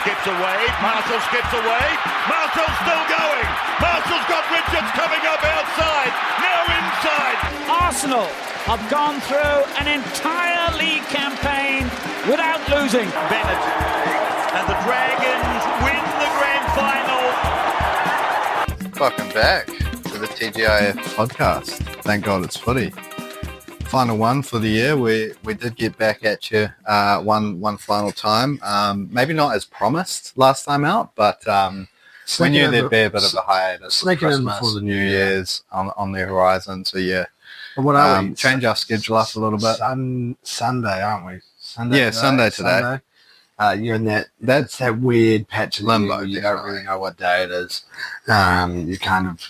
skips away. Marshall skips away. Marshall's still going. Marshall's got Richards coming up outside. Now inside. Arsenal have gone through an entire league campaign without losing. Bennett and the Dragons win the grand final. Welcome back to the TGIF podcast. Thank God it's footy. Final one for the year. We did get back at you one final time. Maybe not as promised last time out, but we knew there'd be a bit of a hiatus. Sneaking in before the New Year's on the horizon. So yeah, but what are we? Change our schedule up a little bit. Sunday, aren't we? Sunday today. You're in that's that weird patch of Limbo. You don't really know what day it is. You kind of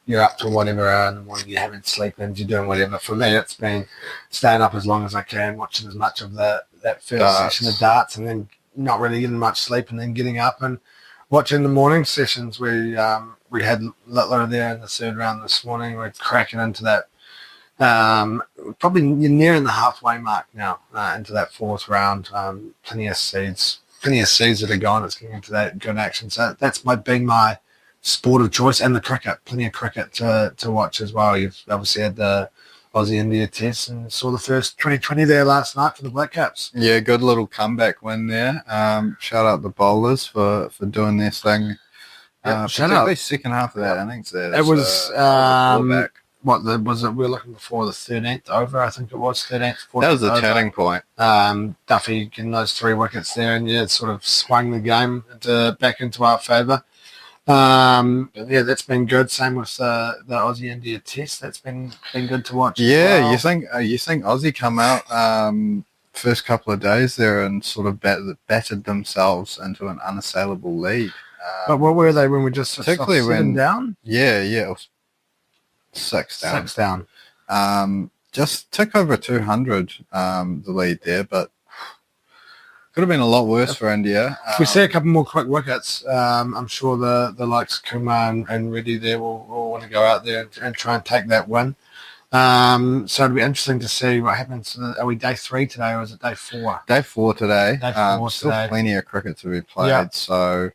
you're up to whatever hour in the morning, you haven't sleeping, you're doing whatever. For me, it's been staying up as long as I can, watching as much of that first session of darts, and then not really getting much sleep, and then getting up and watching the morning sessions. We had Littler there in the third round this morning. We're cracking into that. Probably you're nearing the halfway mark now into that fourth round. Plenty of seeds that are gone. It's getting into that good action. So that's been my sport of choice, and the cricket. Plenty of cricket to watch as well. You've obviously had the Aussie-India test and saw the first 2020 there last night for the Black Caps. Yeah, good little comeback win there. Shout out the bowlers for doing their thing. Shout out the second half of that innings there. It was was it? We were looking before the 13th over. I think it was 13th. 14th that was the over. turning point. Duffy getting those 3 wickets there, and it sort of swung the game back into our favour. That's been good. Same with the Aussie India test. That's been good to watch. Yeah, well. you think Aussie come out first couple of days there and sort of battered themselves into an unassailable lead. But what were they when we just particularly when down? Yeah, it was 6 down. 6 down. Just took over 200 the lead there, but could have been a lot worse for India. If we see a couple more quick wickets, I'm sure the likes of Kumar and Reddy there will want to go out there and try and take that win. So it'll be interesting to see what happens. Are we day 3 today, or is it day 4? Day 4 today. Day 4 still today. Plenty of cricket to be played. Yeah. So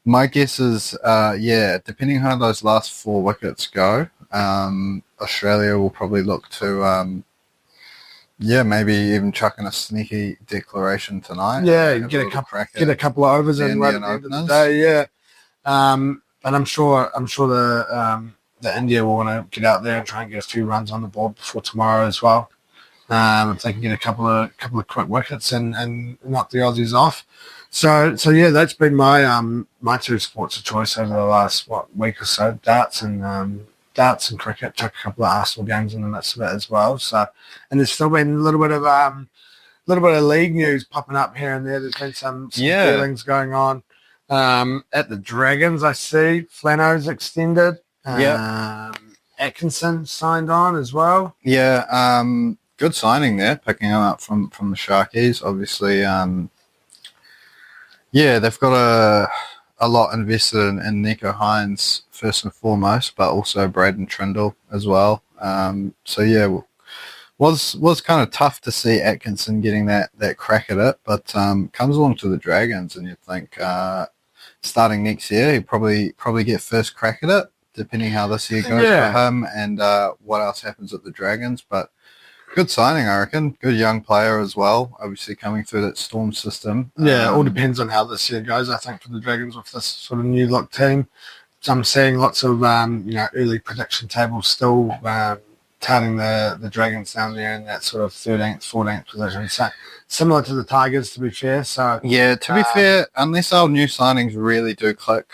my guess is, depending on how those last 4 wickets go, Australia will probably look to... maybe even chucking a sneaky declaration tonight. Yeah, get a couple of overs in right at the end of the day. Yeah, but I'm sure the India will want to get out there and try and get a few runs on the board before tomorrow as well. If they can get a couple of quick wickets and knock the Aussies off. So yeah, that's been my 2 sports of choice over the last week or so: darts and cricket. Took a couple of Arsenal games in the midst of it as well. So, and there's still been a little bit of league news popping up here and there. There's been some feelings going on at the Dragons. I see Flano's extended. Atkinson signed on as well. Yeah, good signing there, picking him up from the Sharkies. Obviously, they've got a lot invested in Nico Hines first and foremost, but also Braden Trindle as well. Was kind of tough to see Atkinson getting that crack at it, but comes along to the Dragons, and you'd think starting next year he'd probably get first crack at it, depending how this year goes for him and what else happens at the Dragons. But good signing, I reckon. Good young player as well, obviously coming through that Storm system. Yeah, it all depends on how this year goes, I think, for the Dragons with this sort of new look team. So I'm seeing lots of early prediction tables still touting the Dragons down there in that sort of 13th, 14th position. So similar to the Tigers, to be fair. So yeah, to be fair, unless our new signings really do click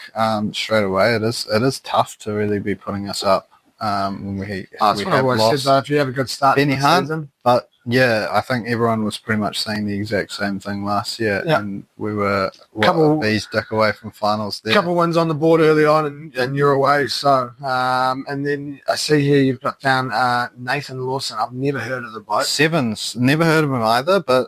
straight away, it is tough to really be putting us up. When we have lost said, if you have a good start Benny to the Hunt, season. But yeah, I think everyone was pretty much saying the exact same thing last year, and we were a bee's dick away from finals there. A couple of wins on the board early on, and you're away. So, and then I see here you've got down Nathan Lawson. I've never heard of the bloke. Sevens, never heard of him either, but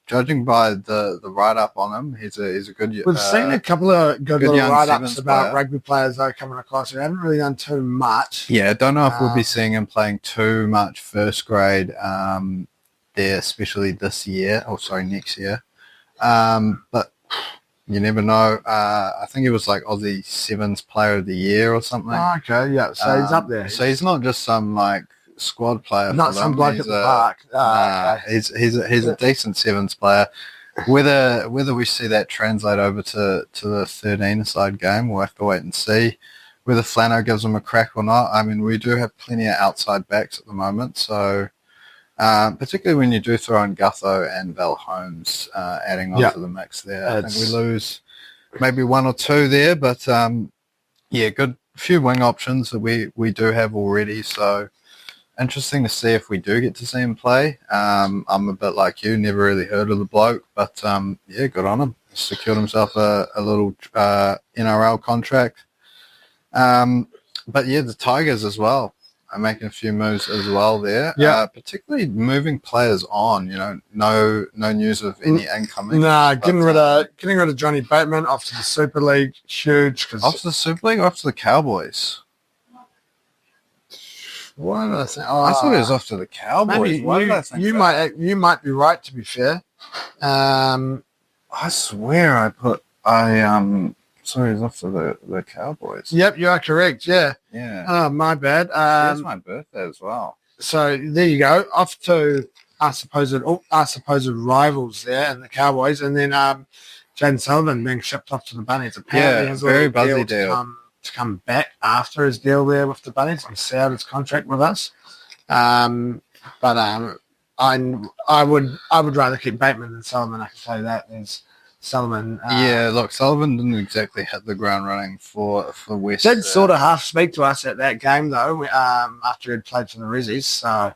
judging by the write-up on him, he's a good... We've seen a couple of good little write-ups about player. Rugby players, though, coming across. We haven't really done too much. Yeah, I don't know if we'll be seeing him playing too much first grade there, especially this year. Next year. But you never know. I think he was like Aussie Sevens Player of the Year or something. Oh, okay, yeah. So he's up there. So he's not just some like squad player. Not some bloke at the park. Okay. He's a decent Sevens player. Whether we see that translate over to the 13-a-side game, we'll have to wait and see. Whether Flano gives him a crack or not. I mean, we do have plenty of outside backs at the moment, so particularly when you do throw in Gutho and Val Holmes adding on to the mix there. I think we lose maybe one or two there, but good few wing options that we do have already, so interesting to see if we do get to see him play. I'm a bit like you, never really heard of the bloke, but good on him. Secured himself a little NRL contract. But yeah, the Tigers as well are making a few moves as well there. Yeah. Particularly moving players on, no news of any incoming. Nah, getting rid of Johnny Bateman off to the Super League, huge. Off to the Super League or off to the Cowboys? What did I think? I thought it was off to the Cowboys. You might be right, to be fair. I swear sorry, it's off to the Cowboys. Yep, you are correct. Yeah. Yeah. Oh, my bad. It's my birthday as well. So there you go. Off to our supposed rivals there and the Cowboys, and then Jaden Sullivan being shipped off to the Bunnies. Apparently, has very buzzy deal. To come back after his deal there with the Bunnies and see out his contract with us. I would rather keep Bateman than Sullivan. I can tell you that. There's Sullivan. Sullivan didn't exactly hit the ground running for West. Did sort of half speak to us at that game though. After he'd played for the Rezzies, so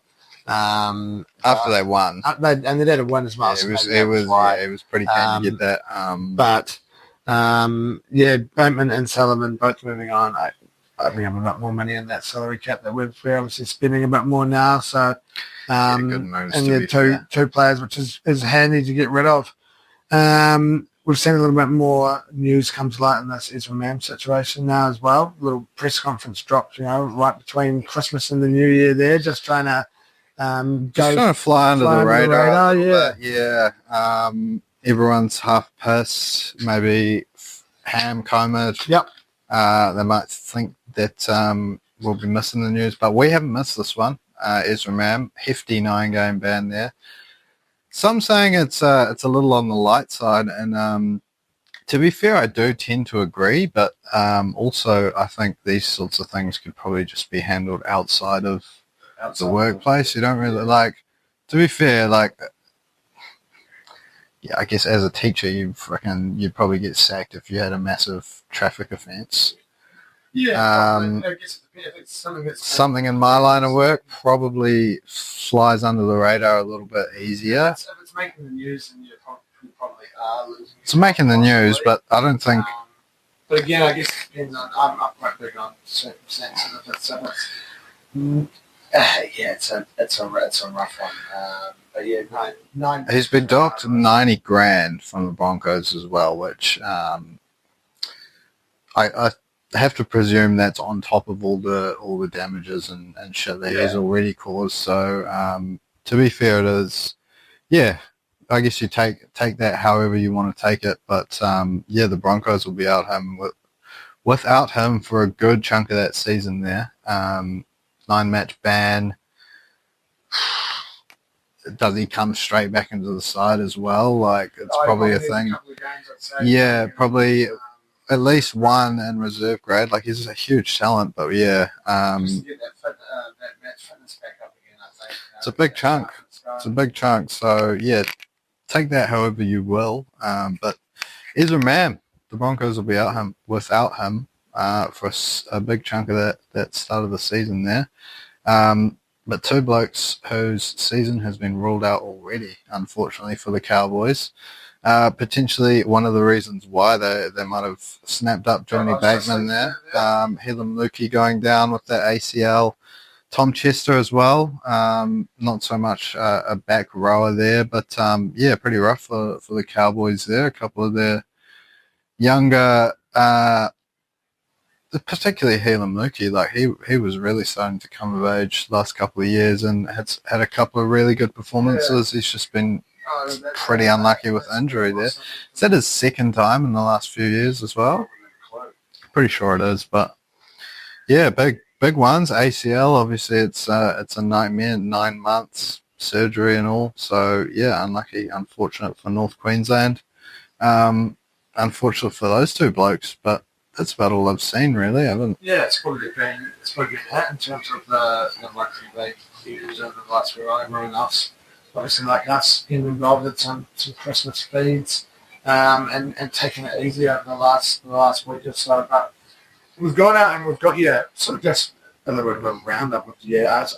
after they won, they did a win as well. It was pretty keen to get that. Bateman and Sullivan both moving on. I think we have a lot more money in that salary cap that we're obviously spending a bit more now. So, good moves and two players, which is handy to get rid of. We've seen a little bit more news come to light in this Ezra Mam situation now as well. A little press conference dropped, right between Christmas and the New Year there, just trying to fly under the radar. Yeah. Everyone's half pissed, maybe ham-comed. Yep. They might think that we'll be missing the news, but we haven't missed this one. Ezra Mam, hefty 9-game ban there. Some saying it's a little on the light side, and to be fair, I do tend to agree, but also I think these sorts of things could probably just be handled outside of the workplace. You don't really to be fair, I guess as a teacher, you'd probably get sacked if you had a massive traffic offence. Yeah, I guess if it's something in my line of work probably flies under the radar a little bit easier. If it's making the news, then you probably are losing. It's making the news, but I don't think. But again, I guess it depends on. I'm quite big on circumstances. It's a rough one. But yeah, nine. He's been docked $90,000 from the Broncos as well, which I have to presume that's on top of all the damages and shit that he's already caused. So to be fair, it is. Yeah, I guess you take that however you want to take it, but the Broncos will be without him for a good chunk of that season there. 9-match ban. Does he come straight back into the side as well? It's probably a thing. Probably at least one in reserve grade. He's a huge talent, but that match fitness back up again, I think. It's a big chunk. It's a big chunk. So take that however you will. But Ezra Mam, the Broncos will be without him for a big chunk of that start of the season there. But two blokes whose season has been ruled out already, unfortunately, for the Cowboys. Potentially one of the reasons why they might have snapped up Johnny Bateman there. Helam Lukey going down with that ACL. Tom Chester as well. Not so much a back rower there, but pretty rough for the Cowboys there. A couple of their younger, particularly Helam Lukey, he was really starting to come of age last couple of years and had a couple of really good performances. He's just been pretty unlucky with injury there. Is that his second time in the last few years as well? Pretty sure it is, but yeah, big ones. ACL, obviously, it's a nightmare. 9 months surgery and all. So yeah, unlucky, unfortunate for North Queensland. Unfortunate for those two blokes, but that's about all I've seen really. I haven't. Yeah, it's probably been hit in terms of the Rugby League views over the last few. Everyone else, obviously like us, getting involved in some Christmas feeds, and taking it easy over the last week or so. But we've gone out and we've got sort of just a little bit of a roundup of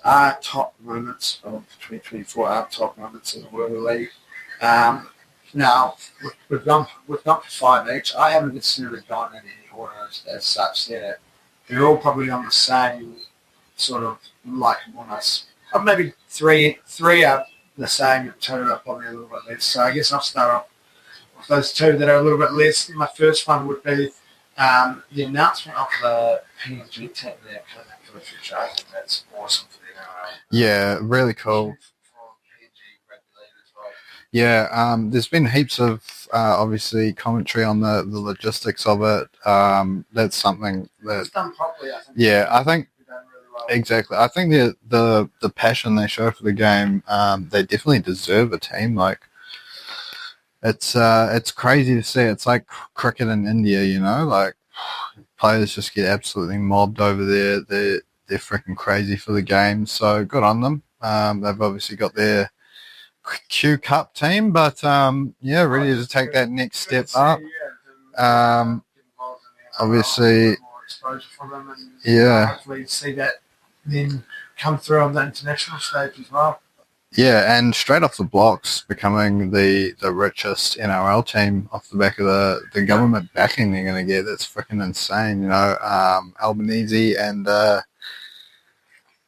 our top moments of 2024, our top moments in the Rugby League. Now we've gone for 5 each. I haven't necessarily gone in any order as such. Yeah, they're all probably on the same sort of like almost. Maybe three are the same. 2 are probably a little bit less. So I guess I'll start off with those 2 that are a little bit less. My first one would be the announcement of the PNG team there for the future. I think that's awesome for the NRL. Yeah, really cool. Yeah, there's been heaps of obviously commentary on the logistics of it. That's something that It's done properly, I think. Yeah, I think Done really well. exactly. I think the passion they show for the game, they definitely deserve a team. Like it's crazy to see. It's like cricket in India, you know, like players just get absolutely mobbed over there. They're freaking crazy for the game. So good on them. They've obviously got their Q Cup team, but ready to take that next step up. Obviously, more exposure for them, and hopefully see that then come through on the international stage as well. Yeah, and straight off the blocks, becoming the richest NRL team off the back of the government backing they're going to get. That's freaking insane, you know. Albanese and a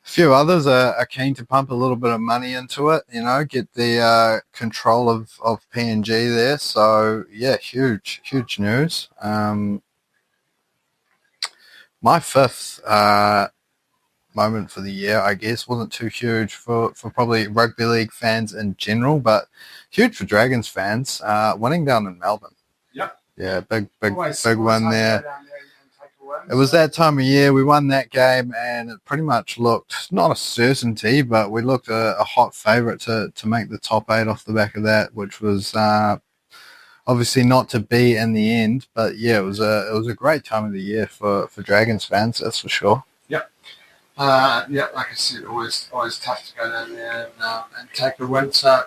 few others are keen to pump a little bit of money into it, you know, get the control of PNG there. So, yeah, huge news. My fifth moment for the year, I guess, wasn't too huge for probably rugby league fans in general, but huge for Dragons fans, winning down in Melbourne. Yep. Yeah, big Always one there. go down there and take a win. It was that time of year. We won that game, and it pretty much looked not a certainty, but we looked a hot favourite to make the top 8 off the back of that, which was obviously not to be in the end. But yeah, it was a great time of the year for Dragons fans, that's for sure. Like I said, always tough to go down there and take a win. So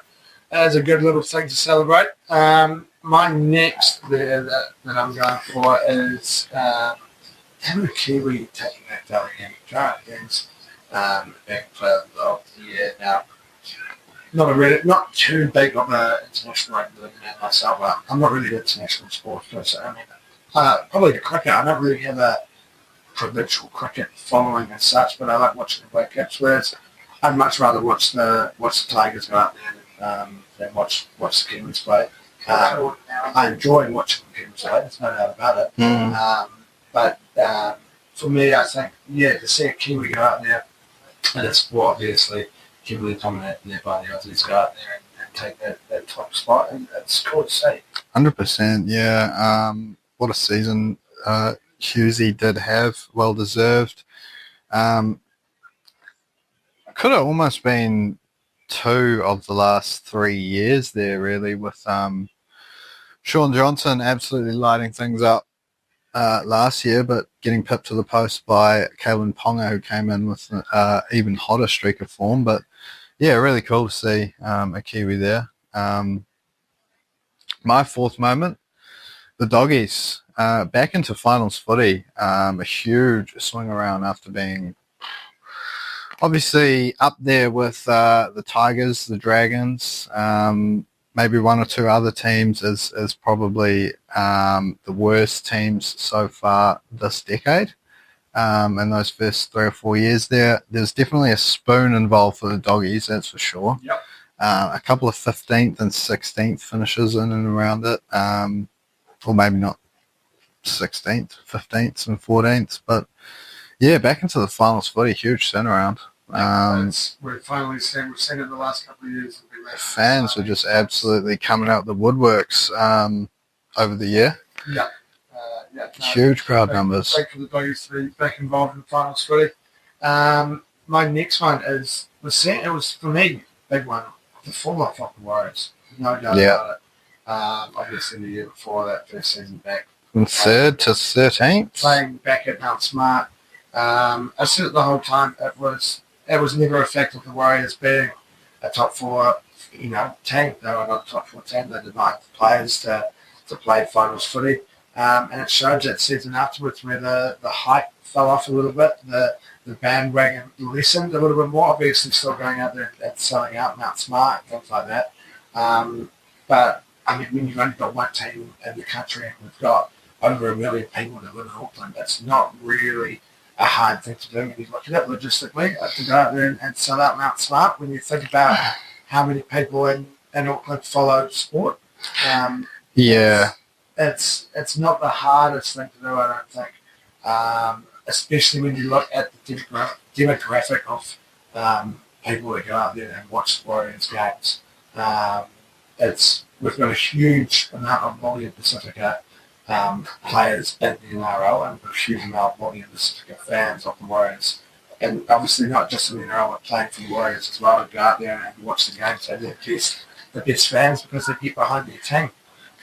that's a good little thing to celebrate. My next there that I'm going for is having a Kiwi taking that Delegan against being player of the year. Now, not too big on the international rugby league myself. I'm not really an international sports person. I mean, probably the cricket. I don't really have a provincial cricket following as such, but I like watching the Black Caps. Whereas I'd much rather watch the Tigers go out there than watch the Kiwis play. I enjoy watching the Kiwis play. There's no doubt about it. But for me, I think to see a Kiwi go out there and it's sport, obviously Kimberley dominate there by the Aussies go out there and take that top spot, and it's cool to see. 100%, yeah. What a season Hughesy did have, well deserved. Could have almost been 2 of the last 3 years there, really, with Sean Johnson absolutely lighting things up last year, but getting pipped to the post by Kalen Ponga, who came in with an even hotter streak of form. But yeah, really cool to see a Kiwi there. My fourth moment, the Doggies. Back into finals footy, a huge swing around after being obviously up there with the Tigers, the Dragons, maybe 1 or 2 other teams as probably the worst teams so far this decade. In those first 3 or 4 years there's definitely a spoon involved for the Doggies, that's for sure. Yep. A couple of 15th and 16th finishes in and around it, or maybe not 16th, 15th and 14th, but yeah, back into the finals footy, huge turnaround. We've finally seen it in the last couple of years. We've been fans were just absolutely coming out the woodworks over the year. Yeah. Huge crowd numbers. Great for the Doggies to be back involved in the finals footy. My next one it was for me, big one, the fall off of the Warriors. No doubt about it. Obviously the year before that first season back. From 3rd to 13th. Playing back at Mount Smart. I said it the whole time, it was never affected the Warriors being a top 4, team. They were not a top 4 team. They denied the players to play finals footy. And it showed that season afterwards where the hype fell off a little bit. The bandwagon lessened a little bit more. Obviously still going out there and selling out Mount Smart, things like that. But, when you've only got one team in the country and we've got over 1 million people that live in Auckland, that's not really a hard thing to do when you look at it logistically, to go out there and sell out Mount Smart when you think about how many people in Auckland follow sport. It's not the hardest thing to do, I don't think, especially when you look at the demographic of people that go out there and watch the Warriors games. We've got a huge amount of Māori Pacifica players in the NRL and a huge amount of Māori Pacifica fans of the Warriors. And obviously not just in the NRL, but playing for the Warriors as well, to go out there and watch the games. And they're the best fans because they get behind their team.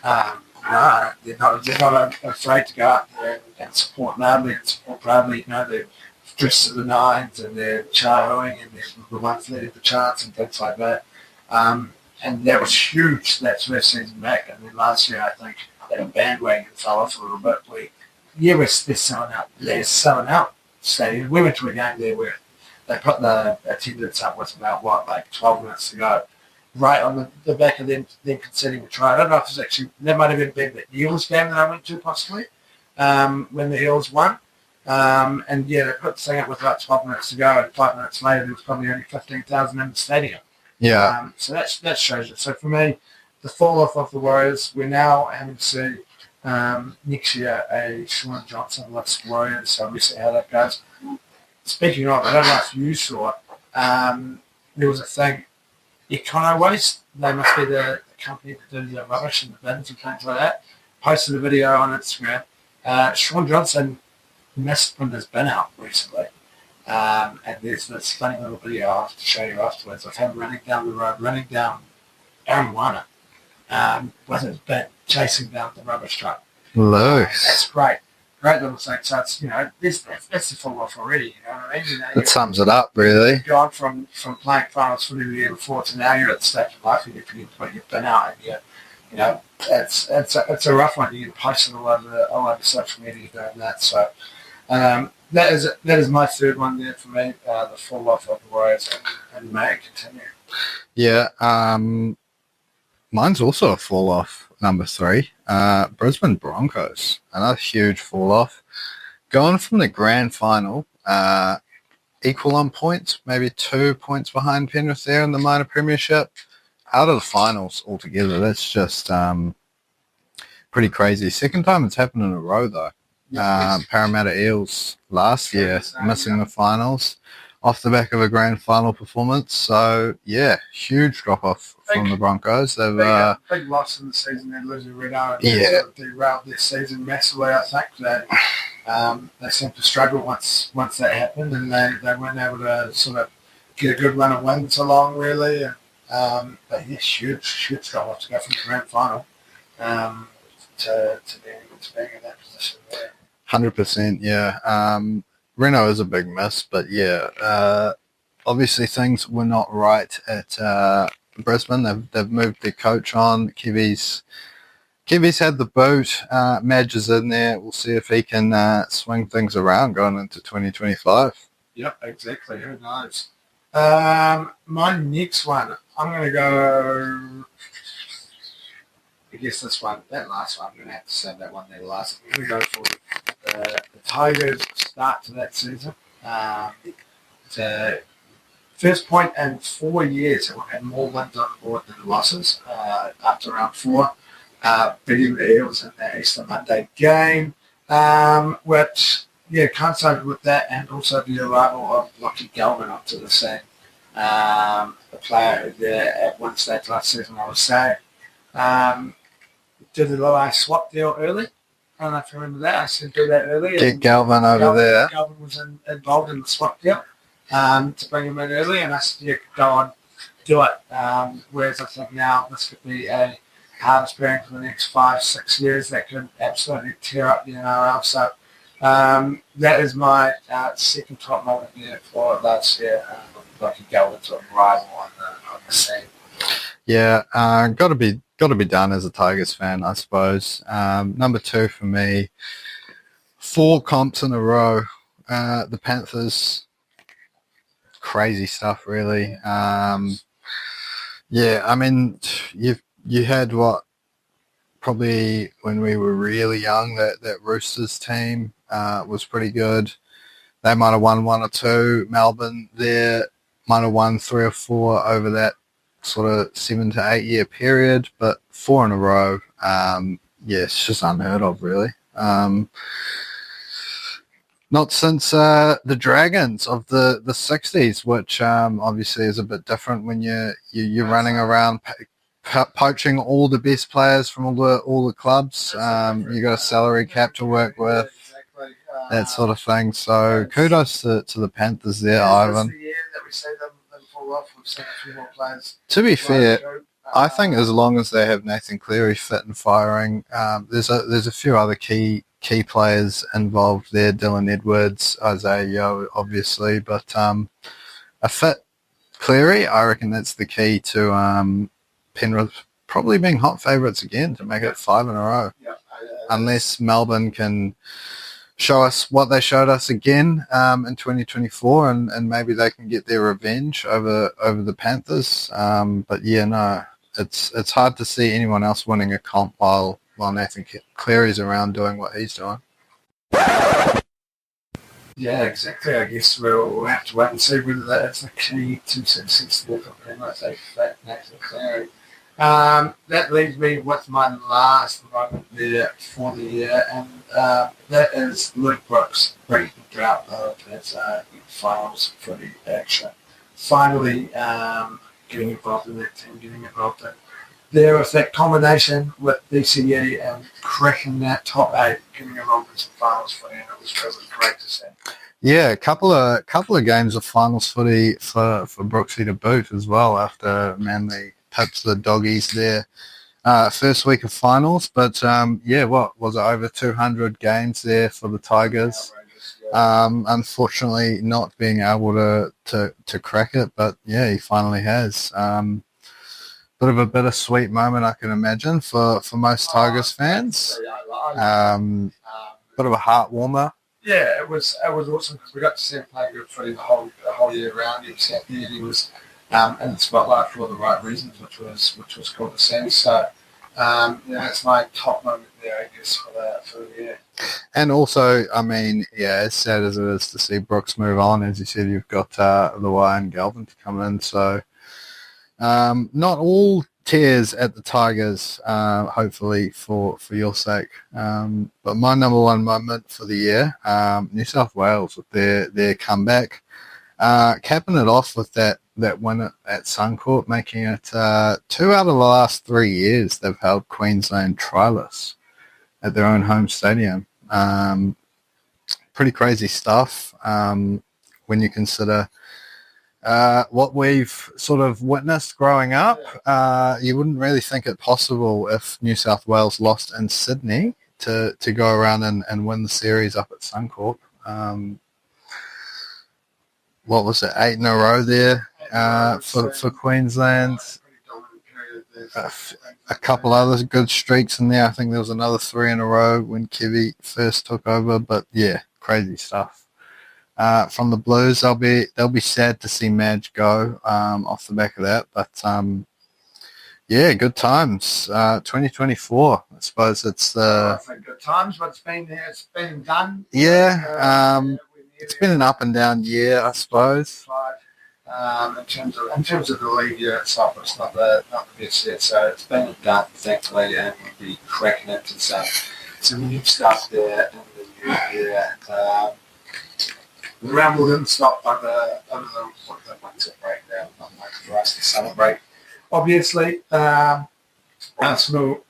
They're not afraid to go out there and support loudly and support proudly. They're dressed to the nines and they're charting and they're the ones leading the charts and things like that. And that was huge that first season back. And then last year, I think that bandwagon fell off a little bit. They're selling out. They're selling out stadiums. We went to a game there where they put the attendance up with about 12 minutes to go. Right on the back of them conceding a try. I don't know if it was actually, that might have been the Eels game that I went to possibly, when the Eels won. They put the thing up with about 12 minutes to go, and 5 minutes later there was probably only 15,000 in the stadium. Yeah. So that shows it. So for me, the fall off of the Warriors, we're now having to see next year a Sean Johnson list Warriors, so we'll see how that goes. Speaking of, I don't know if you saw, there was a thing, Econo Waste, they must be the company that do the rubbish and the bins and things like that, posted a video on Instagram. Sean Johnson missed from his bin out recently. And there's this funny little video I'll have to show you afterwards of him running down the road, running down Ariwana with his bin, chasing down the rubbish truck. Loose. That's great. Great little thing. So it's, that's the fall off already, you know what I mean? That sums it up, really. You've gone from playing finals footy the year before to now you're at the stage of life where you can put your bin out and it's a rough one. You can post it all over social media doing that. So that is my third one there for me, the fall off of the Warriors, and may it continue. Yeah, mine's also a fall off. Number 3, Brisbane Broncos, another huge fall off. Going from the grand final, equal on points, maybe 2 points behind Penrith there in the minor premiership, out of the finals altogether. That's just pretty crazy. Second time it's happened in a row though. Parramatta Eels last year missing the finals off the back of a grand final performance. So yeah, huge drop off from the Broncos. They've big loss in the season. They losing Renault. Yeah, derailed their season massively. I think that they seemed to struggle once that happened, and they weren't able to sort of get a good run of wins along really. But yeah, huge drop off to go from the grand final to being in that position there. 100%, yeah. Reno is a big miss, but yeah, obviously things were not right at Brisbane. They've moved their coach on. Kiwis had the boot. Madge is in there. We'll see if he can swing things around going into 2025. Yep, exactly. Who knows? My next one, I'm going to go. I guess this one, that last one, I'm going to have to say that one there last. I'm going to go for the Tigers' start to that season. The first point in 4 years, we've had more wins on the board than losses after round 4. Beating the Eels in the Easter Monday game, which, yeah, coincided with that, and also the arrival of Lockie Gelman onto the scene. The player there at one stage last season, I would say. Did a little swap deal early. I don't know if you remember that. I said do that early. Get Galvin over there. Galvin was involved in the swap deal to bring him in early, and I said, yeah, go on, do it. Whereas I think now this could be a hard experience for the next 5-6 years that could absolutely tear up the NRL. So that is my second top moment there for last year. Lucky Galvin sort of rival on the scene. Yeah, got to be done as a Tigers fan, I suppose. Number 2 for me, 4 comps in a row. The Panthers, crazy stuff, really. Yeah, I mean, you had what probably when we were really young, that Roosters team was pretty good. They might have won 1 or 2. Melbourne there might have won 3 or 4 over that sort of 7 to 8 year period, but 4 in a row, yeah, it's just unheard of, really. Not since the Dragons of the 60s, which obviously is a bit different when you're running around poaching all the best players from all the clubs. You got a salary cap to work with, that sort of thing. So kudos to the Panthers there, Ivan. The year that we see them fall off. We've seen a few more players. To be fair, I think as long as they have Nathan Cleary fit and firing, there's a few other key players involved there. Dylan Edwards, Isaiah Yeo, obviously, but a fit Cleary, I reckon that's the key to Penrith probably being hot favourites again to make it 5 in a row. Unless Melbourne can show us what they showed us again in 2024, and maybe they can get their revenge over the Panthers. But yeah, no, it's hard to see anyone else winning a comp while Nathan Cleary's around doing what he's doing. Yeah, exactly. I guess we'll have to wait and see whether that's the key to success for Penrith. Nathan Cleary. That leaves me with my last moment there for the year, and that is Luke Brooks breaking the drought of his finals footy action. Finally getting involved in that team, getting involved in there with that combination with DCE and cracking that top 8, getting involved in some finals footy, and it was great to see. Yeah, a couple of games of finals footy for Brooksy to boot as well after Manly pipped the doggies there first week of finals. But yeah, what was it, over 200 games there for the Tigers? Unfortunately, not being able to crack it, but yeah, he finally has. Bit of a bittersweet moment, I can imagine, for most Tigers fans. Bit of a heart warmer. Yeah, it was awesome because we got to see him play good footy the whole year round. He was happy, he was in the spotlight for all the right reasons, which was cool to see. So it's my top moment there, I guess, for the year. And also, I mean, yeah, as sad as it is to see Brooks move on, as you said, you've got Luai and Galvin to come in. So not all tears at the Tigers, hopefully for your sake. But my number 1 moment for the year, New South Wales with their comeback, capping it off with that win at Suncorp, making it 2 out of the last 3 years they've held Queensland trialless at their own home stadium. Pretty crazy stuff when you consider what we've sort of witnessed growing up. You wouldn't really think it possible if New South Wales lost in Sydney to go around and win the series up at Suncorp. What was it, 8 in a row there for Queensland. A couple other good streaks in there. I think there was another 3 in a row when Kevy first took over. But yeah, crazy stuff. From the Blues, they'll be sad to see Madge go off the back of that. But yeah, good times. 2024. I suppose it's the. I think good times, but it's been done. Yeah, it's been an up and down year, I suppose. In terms of the league year itself, it's not the best yet. So it's been done, thankfully, and we'll be cracking into some new stuff there in the new year. The ramble didn't stop under the winter breakdown. for us to celebrate. Obviously, Arsenal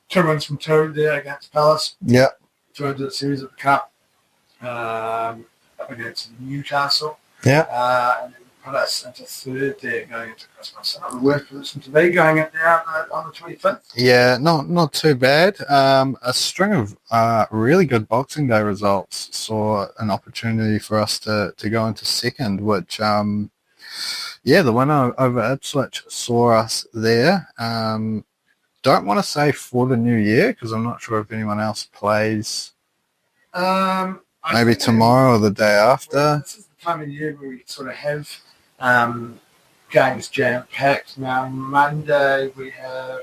2 wins from 2 there against Palace. Yeah. 2 into the series of the Cup. Up against Newcastle. Yeah. And then put us into 3rd there going into Christmas. Not the worst position to be going in there on the 25th. Yeah, not too bad. A string of really good Boxing Day results saw an opportunity for us to go into 2nd, which, the winner over Ipswich saw us there. Don't want to say for the new year because I'm not sure if anyone else plays. Maybe tomorrow or the day after. Well, this is the time of year where we sort of have games jam-packed. Now, Monday we have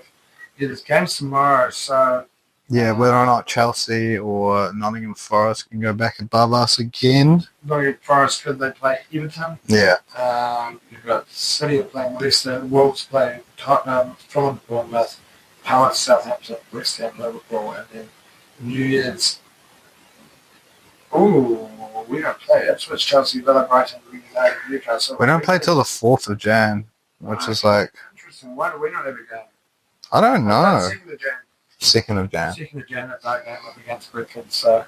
there's games tomorrow, so... Yeah, whether or not Chelsea or Nottingham Forest can go back above us again. Nottingham Forest, could they play Everton? Yeah. You've got City playing Leicester, Wolves playing Tottenham, Fulham, Bournemouth, Palace, Southampton, West Ham, Liverpool, and then New Year's. Ooh, we don't play Ipswich, Chelsea, Villa, Brighton, United, Newcastle. We don't play till the 4th of Jan, which is like... Interesting. Why do we not have a game? I don't know. 2nd of Jan. 2nd of Jan. 2nd of Jan, that night game up against Brentford, so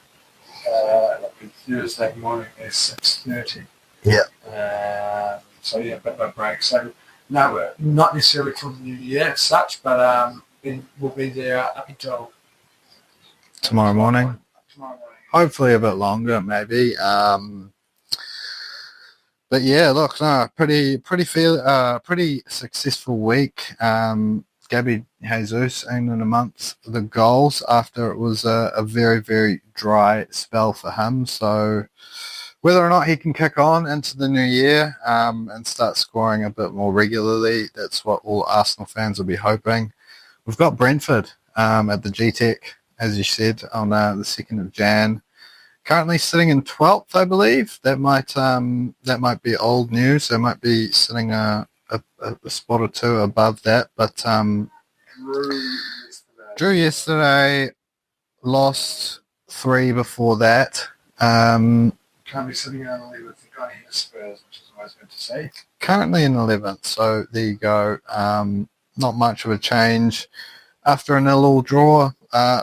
that'll be Thursday morning at 6:30. Yeah. So, yeah, a bit of a break. So, no, not necessarily till the new year as such, but we'll be there up until... Tomorrow morning. Tomorrow morning. Hopefully a bit longer, maybe. But yeah, look, no, pretty successful week. Gabby Jesus aimed in amongst the goals after it was a very, very dry spell for him. So whether or not he can kick on into the new year and start scoring a bit more regularly, that's what all Arsenal fans will be hoping. We've got Brentford at the G-Tech, as you said, on the 2nd of Jan. Currently sitting in 12th, I believe. That might be old news. They might be sitting a spot or two above that. But drew yesterday, lost 3 before that. Currently sitting on 11th. The guy here Spurs, which is always good to see. Currently in 11th, so there you go. Not much of a change after a 0-0 draw.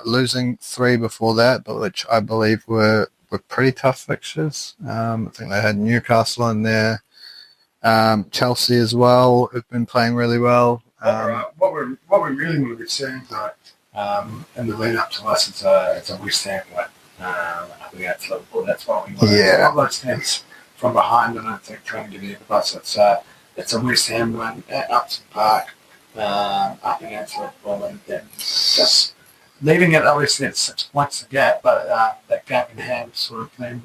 Losing 3 before that, but which I believe were pretty tough fixtures. I think they had Newcastle in there, Chelsea as well, who've been playing really well. What we really want to be seeing though, in the lead up to us, it's a West Ham win up against Liverpool. That's what we want. Yeah. Not those teams from behind. I don't think trying to get ahead of us. It's a West Ham win at Upton Park up against Liverpool, and then just leaving it obviously at 6 points a gap, but that gap in hand sort of thing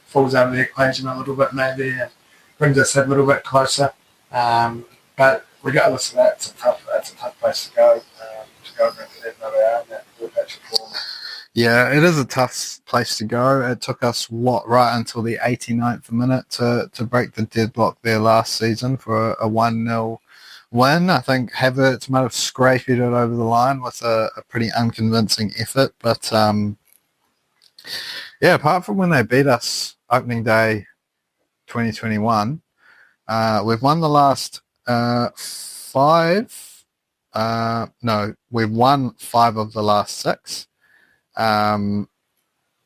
falls out of the equation a little bit maybe and brings us a little bit closer. But regardless of that, it's a tough place to go Brentford where they are in that good patch of form. Yeah, it is a tough place to go. It took us right until the 89th minute to break the deadlock there last season for a 1-0 win. I think Havertz might have scraped it over the line with a pretty unconvincing effort. But, apart from when they beat us opening day 2021, we've won the last 5. We've won 5 of the last 6.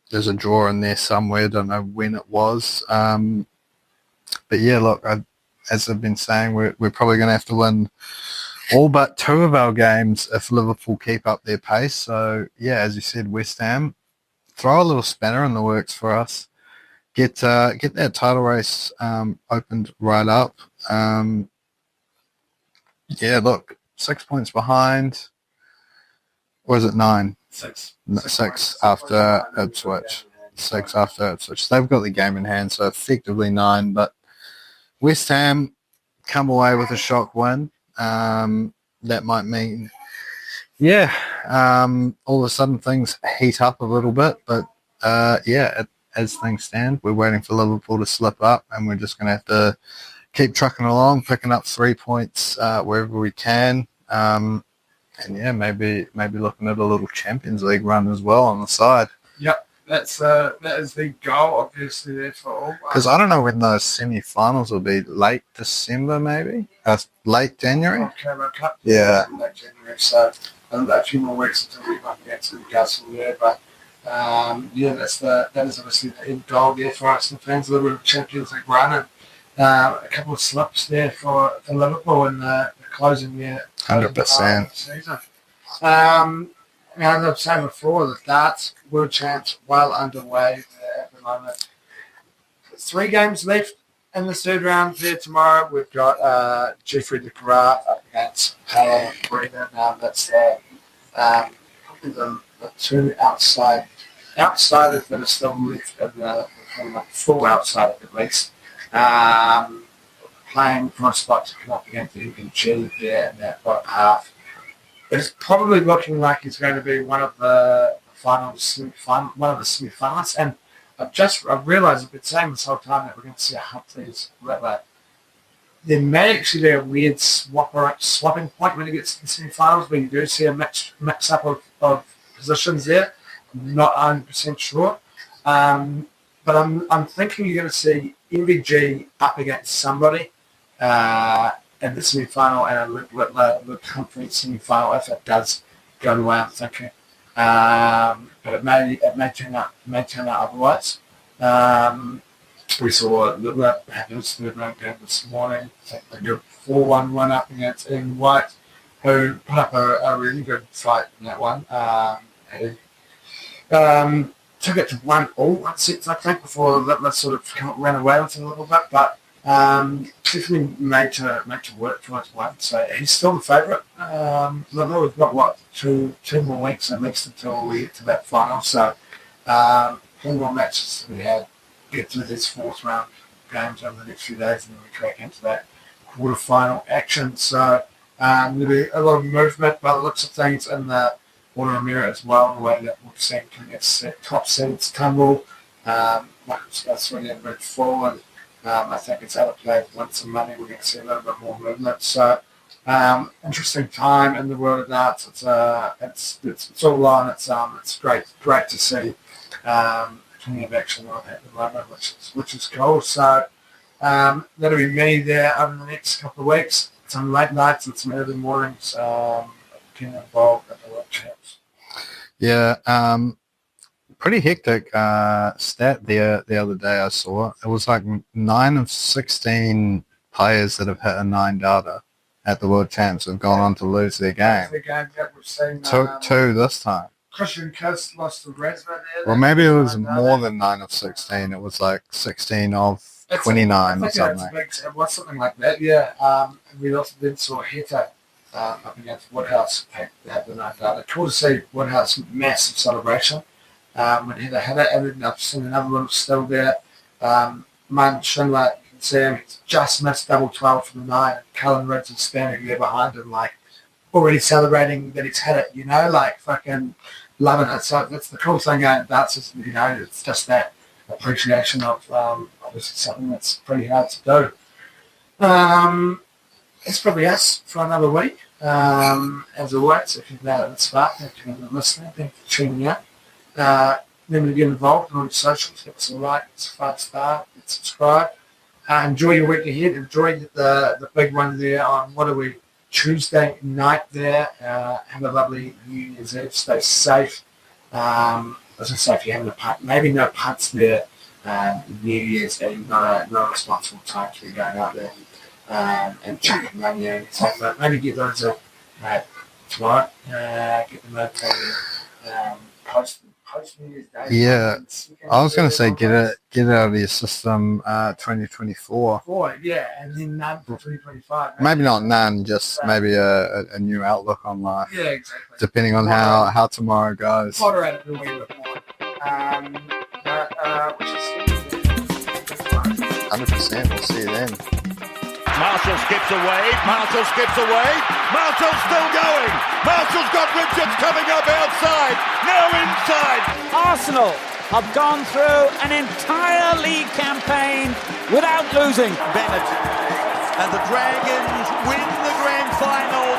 There's a draw in there somewhere. Don't know when it was. But, yeah, look, as I've been saying, we're probably going to have to win all but 2 of our games if Liverpool keep up their pace. So, yeah, as you said, West Ham, throw a little spanner in the works for us. Get that title race opened right up. Look, 6 points behind. Or is it 9? 6. 6 after Ipswich. 6 after Ipswich. They've got the game in hand, so effectively 9, but West Ham come away with a shock win. That might mean, all of a sudden things heat up a little bit. But, as things stand, we're waiting for Liverpool to slip up, and we're just going to have to keep trucking along, picking up 3 points wherever we can. Maybe looking at a little Champions League run as well on the side. Yep. that is the goal, obviously, there for all. Because I don't know when those semi-finals will be. Late December, maybe? Late January? Okay, Cup. Yeah. Late January, so a few more weeks until we might get to the Newcastle there. But that is obviously the end goal there for us and fans. A little bit of Champions League run and a couple of slips there for Liverpool in the closing year. 100%. Season. As I've said before, the darts World Champs well underway there at the moment. 3 games left in the third round there tomorrow. We've got Jeffrey de Graaf up against Helen Brennan. That's the 2 outsiders that are still left in the full outsiders at least. Playing for a spot to come up against the MPG there in that bottom half. It's probably looking like it's going to be one of the semi-finalists, and I've realised I've been saying this whole time that we're going to see a Humphreys Rattler. There may actually be a weird swapping point when it gets to the semi-finals, where you do see a mix-up of positions there. I'm not 100% sure, but I'm thinking you're going to see MVG up against somebody. In the semi-final and a Luke Humphrey semi-final if it does go the way I'm thinking. But it may turn out otherwise. We saw that Happin's third round game this morning. I think they got 4-1 win up against Ian White, who put up a really good fight in that one. Took it to 1-1 sets, I think, before that sort of ran away with it a little bit, but definitely made to work towards one. So he's still the favourite. We've got, 2 more weeks at least until we get to that final. So 4 more matches we had, get to this 4th round games over the next few days, and then we crack into that quarter-final action. So there'll be a lot of movement by the looks of things in the Order of Merit as well, the way that we've seen top seeds tumble. Michael Scott's really in red forward. I think it's out of play. Win some money, we're going to see a little bit more movement. So, interesting time in the world of darts. It's all on. It's great to see. Plenty of action on at the moment, which is cool. So, that'll be me there over the next couple of weeks. Some late nights and some early mornings. Getting involved in the World Champs. Yeah. Pretty hectic stat there the other day I saw. It was like 9 of 16 players that have hit a 9 data at the World Champs have gone on to lose their game. The game that we've seen. Two this time. Christian Kiss lost to Brisbane there. Well, maybe it was more than 9 of 16. It was like 16 of 29 or something. It was something like that, yeah. We also then saw Heta up against Woodhouse at the 9 data. Cool to see Woodhouse massive celebration. When Heather had it, and then I've seen another one still there. Man Schindler, you can see him, just missed double 12 for the 9. Cullen Ridge is standing there behind him, like, already celebrating that he's hit it, like, fucking loving it. So that's the cool thing about darts is, it's just that appreciation of, obviously, something that's pretty hard to do. It's probably us for another week. As always, if you've made it this far, thank you for listening, thank you for tuning in. Remember to get involved on socials, give us a like, it's a 5-star, subscribe. Enjoy your week ahead, enjoy the big one there on, Tuesday night there. Have a lovely New Year's Eve, stay safe. I was going to say if you're having a punt, maybe no punts there. New Year's Eve, not a responsible time to be going out there and chucking money and stuff, but maybe get those tomorrow, get them out post New Year's Day. Yeah, I was going to say get it out of your system 2024. Yeah, and then none for 2025. Maybe not none, just maybe a new outlook on life. Yeah, exactly. Depending on how tomorrow goes. Moderate it a wee bit more. We should see 100%. We'll see you then. Marshall skips away. Marshall's still going. Marshall's got Richards coming up outside. Now inside. Arsenal have gone through an entire league campaign without losing. Bennett and the Dragons win the grand final